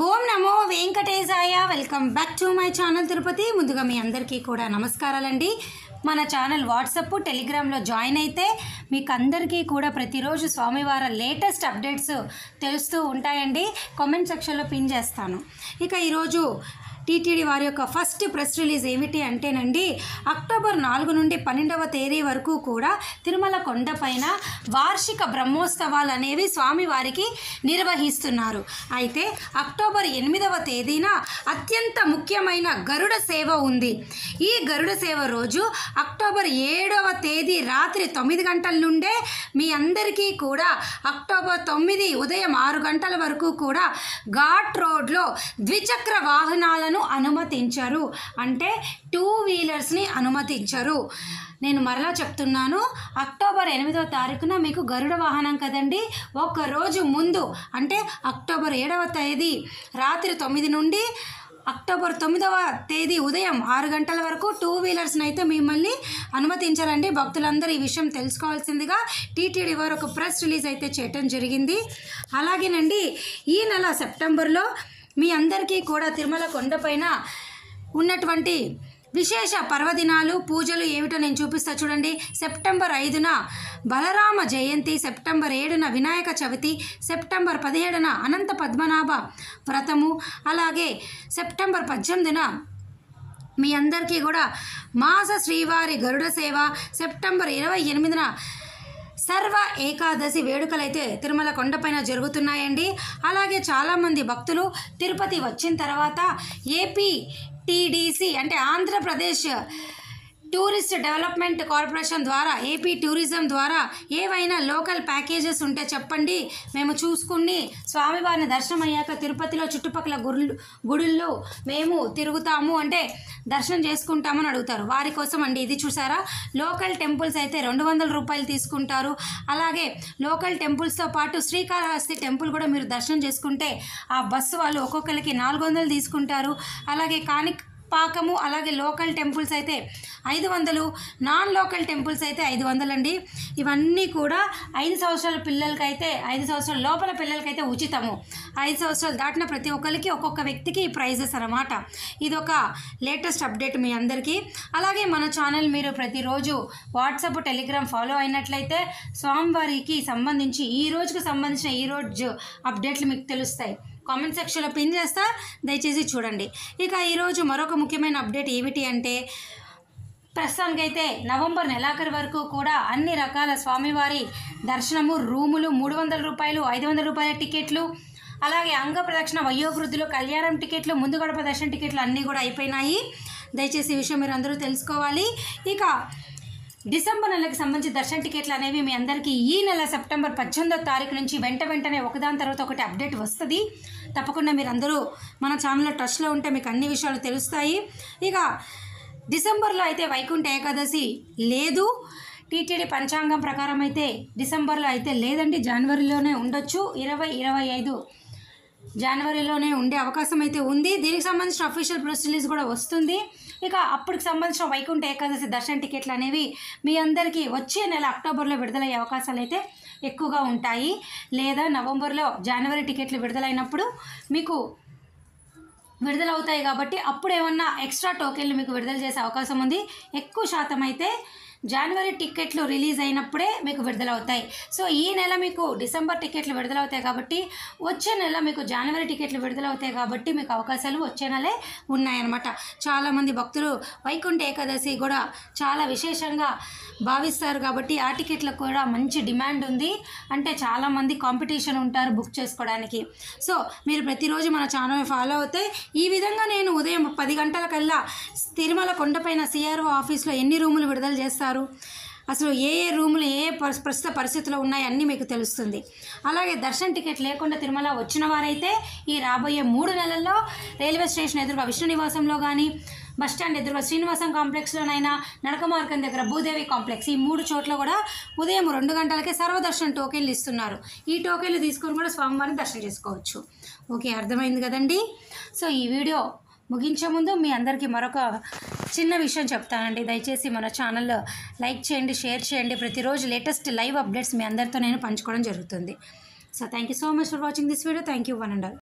Om Namo Venkatesaya. Welcome back to my channel Tirupati. ముందుగా మీ అందరికీ కూడా నమస్కారాలండి. మన ఛానల్ వాట్సాప్ టెలిగ్రామ్లో జాయిన్ అయితే మీకు అందరికీ కూడా ప్రతిరోజు స్వామివారి లేటెస్ట్ అప్డేట్స్ తెలుస్తూ ఉంటాయండి. కామెంట్ సెక్షన్లో పిన్ చేస్తాను. ఇక ఈరోజు టీటీడీ వారి యొక్క ఫస్ట్ ప్రెస్ రిలీజ్ ఏమిటి అంటేనండి, అక్టోబర్ 4 నుండి 12వ తేదీ వరకు కూడా తిరుమల కొండపైన వార్షిక బ్రహ్మోత్సవాలు అనేవి స్వామివారికి నిర్వహిస్తున్నారు. అయితే అక్టోబర్ 8వ తేదీన అత్యంత ముఖ్యమైన గరుడ సేవ ఉంది. ఈ గరుడ సేవ రోజు అక్టోబర్ 7వ తేదీ రాత్రి 9 గంటల నుండే మీ అందరికీ కూడా అక్టోబర్ 9 ఉదయం 6 గంటల వరకు కూడా ఘాట్ రోడ్లో ద్విచక్ర వాహనాలను అనుమతించారు. అంటే 2 వీలర్స్ని అనుమతించరు. నేను మరలా చెప్తున్నాను, అక్టోబర్ 8వ తారీఖున మీకు గరుడ వాహనం కదండి, ఒక్కరోజు ముందు అంటే అక్టోబర్ 7వ తేదీ రాత్రి 9 నుండి అక్టోబర్ 9వ తేదీ ఉదయం 6 గంటల వరకు 2 వీలర్స్ని అయితే మిమ్మల్ని అనుమతించాలండి. భక్తులందరూ ఈ విషయం తెలుసుకోవాల్సిందిగా టీటీడీ వారు ఒక ప్రెస్ రిలీజ్ అయితే చేయటం జరిగింది. అలాగేనండి, ఈ నెల సెప్టెంబర్లో మీ అందరికీ కూడా తిరుమల కొండపైన ఉన్నటువంటి విశేష పర్వదినాలు పూజలు ఏమిటో నేను చూపిస్తా చూడండి. సెప్టెంబర్ 5న బలరామ జయంతి, సెప్టెంబర్ 7న వినాయక చవితి, సెప్టెంబర్ 17న అనంత పద్మనాభ వ్రతము, అలాగే సెప్టెంబర్ 18న మీ అందరికీ కూడా మాస శ్రీవారి గరుడ సేవ, సెప్టెంబర్ 28న సర్వ ఏకాదశి వేడుకలు అయితే తిరుమల కొండపైన జరుగుతున్నాయండి. అలాగే చాలామంది భక్తులు తిరుపతి వచ్చిన తర్వాత ఏపీటీడీసీ అంటే ఆంధ్రప్రదేశ్ టూరిస్ట్ డెవలప్మెంట్ కార్పొరేషన్ ద్వారా, ఏపీ టూరిజం ద్వారా ఏవైనా లోకల్ ప్యాకేజెస్ ఉంటే చెప్పండి, మేము చూసుకుని స్వామివారిని దర్శనం అయ్యాక తిరుపతిలో చుట్టుపక్కల గుడుల్లో మేము తిరుగుతాము అంటే దర్శనం చేసుకుంటామని అడుగుతారు. వారి కోసం అండి ఇది. చూసారా, లోకల్ టెంపుల్స్ అయితే 200 రూపాయలు తీసుకుంటారు. అలాగే లోకల్ టెంపుల్స్తో పాటు శ్రీకాళహస్తి టెంపుల్ కూడా మీరు దర్శనం చేసుకుంటే ఆ బస్సు వాళ్ళు ఒక్కొక్కరికి 400 తీసుకుంటారు. అలాగే పాకము అలాగే లోకల్ టెంపుల్స్ అయితే 500, నాన్ లోకల్ టెంపుల్స్ అయితే 500 అండి. ఇవన్నీ కూడా 5 సంవత్సరాల పిల్లలకైతే 5 సంవత్సరాల లోపల పిల్లలకైతే ఉచితము. 5 సంవత్సరాలు దాటిన ప్రతి ఒక్కరికి ఒక్కొక్క వ్యక్తికి ఈ ప్రైజెస్ అన్నమాట. ఇది ఒక లేటెస్ట్ అప్డేట్ మీ అందరికీ. అలాగే మన ఛానల్ మీరు ప్రతిరోజు వాట్సాప్ టెలిగ్రామ్ ఫాలో అయినట్లయితే స్వామివారికి సంబంధించి ఈ రోజుకు సంబంధించిన ఈ రోజు అప్డేట్లు మీకు తెలుస్తాయి. కామెంట్ సెక్షన్లో పిన్ చేస్తా, దయచేసి చూడండి. ఇక ఈరోజు మరొక ముఖ్యమైన అప్డేట్ ఏమిటి అంటే, ప్రస్తుతానికైతే నవంబర్ నెలాఖరు వరకు కూడా అన్ని రకాల స్వామివారి దర్శనము రూములు 300 రూపాయలు, 500 రూపాయల టికెట్లు, అలాగే అంగ ప్రదక్షిణ వయోవృద్ధులు కళ్యాణం టికెట్లు, ముందు గడప దర్శన టికెట్లు అన్నీ కూడా అయిపోయినాయి. దయచేసి ఈ విషయం మీరు అందరూ తెలుసుకోవాలి. ఇక డిసెంబర్ నెలకు సంబంధించి దర్శన టికెట్లు అనేవి మీ అందరికీ ఈ నెల సెప్టెంబర్ 18వ తారీఖు నుంచి వెంటనే ఒకదాని తర్వాత ఒకటి అప్డేట్ వస్తుంది. తప్పకుండా మీరు అందరూ మన ఛానల్లో టచ్లో ఉంటే మీకు అన్ని విషయాలు తెలుస్తాయి. ఇక డిసెంబర్లో అయితే వైకుంఠ ఏకాదశి లేదు. టీటీడీ పంచాంగం ప్రకారం అయితే డిసెంబర్లో అయితే లేదండి, జనవరిలోనే ఉండొచ్చు. 20-25 జనవరిలోనే ఉండే అవకాశం అయితే ఉంది. దీనికి సంబంధించిన అఫీషియల్ ప్రెస్ రిలీజ్ కూడా వస్తుంది. ఇక అప్పటికి సంబంధించిన వైకుంఠ ఏకాదశి దర్శన టికెట్లు అనేవి మీ అందరికీ వచ్చే నెల అక్టోబర్లో విడుదలయ్యే అవకాశాలు అయితే ఎక్కువగా ఉంటాయి. లేదా నవంబర్లో జనవరి టికెట్లు విడుదలైనప్పుడు మీకు విడుదలవుతాయి కాబట్టి అప్పుడు ఏమన్నా ఎక్స్ట్రా టోకెన్లు మీకు విడుదల చేసే అవకాశం ఉంది. ఎక్కువ శాతం అయితే జనవరి టికెట్లు రిలీజ్ అయినప్పుడే మీకు విడుదలవుతాయి. సో ఈ నెల మీకు డిసెంబర్ టికెట్లు విడుదలవుతాయి కాబట్టి వచ్చే నెల మీకు జనవరి టికెట్లు విడుదలవుతాయి కాబట్టి మీకు అవకాశాలు వచ్చే నెలే ఉన్నాయన్నమాట. చాలామంది భక్తులు వైకుంఠ ఏకాదశి కూడా చాలా విశేషంగా భావిస్తారు కాబట్టి ఆ టికెట్లకు కూడా మంచి డిమాండ్ ఉంది. అంటే చాలామంది కాంపిటీషన్ ఉంటారు బుక్ చేసుకోవడానికి. సో మీరు ప్రతిరోజు మన ఛానల్ ఫాలో అవుతే ఈ విధంగా నేను ఉదయం 10 గంటలకల్లా తిరుమల కొండపైన సిఆర్ఓ ఆఫీస్లో ఎన్ని రూములు విడుదల చేస్తారు, అసలు ఏ రూములు ప్రస్తుత పరిస్థితుల్లో ఉన్నాయి అన్నీ మీకు తెలుస్తుంది. అలాగే దర్శన టికెట్ లేకుండా తిరుమల వచ్చిన వారైతే ఈ రాబోయే 3 నెలల్లో రైల్వే స్టేషన్ ఎదురుగా విష్ణు నివాసంలో కానీ, బస్టాండ్ ఎదురుగా శ్రీనివాసం కాంప్లెక్స్లోనైనా, నడక మార్గం దగ్గర భూదేవి కాంప్లెక్స్, ఈ 3 చోట్ల కూడా ఉదయం 2 గంటలకే సర్వదర్శన టోకెన్లు ఇస్తున్నారు. ఈ టోకెన్లు తీసుకొని కూడా స్వామివారిని దర్శనం చేసుకోవచ్చు. ఓకే, అర్థమైంది కదండి. సో ఈ వీడియో ముగించే ముందు మీ అందరికీ మరొక చిన్న విషయం చెప్తానండి. దయచేసి మన ఛానల్లో లైక్ చేయండి, షేర్ చేయండి. ప్రతిరోజు లేటెస్ట్ లైవ్ అప్డేట్స్ మీ అందరితో నేను పంచుకోవడం జరుగుతుంది. So thank you so much for watching this video. Thank you one and all.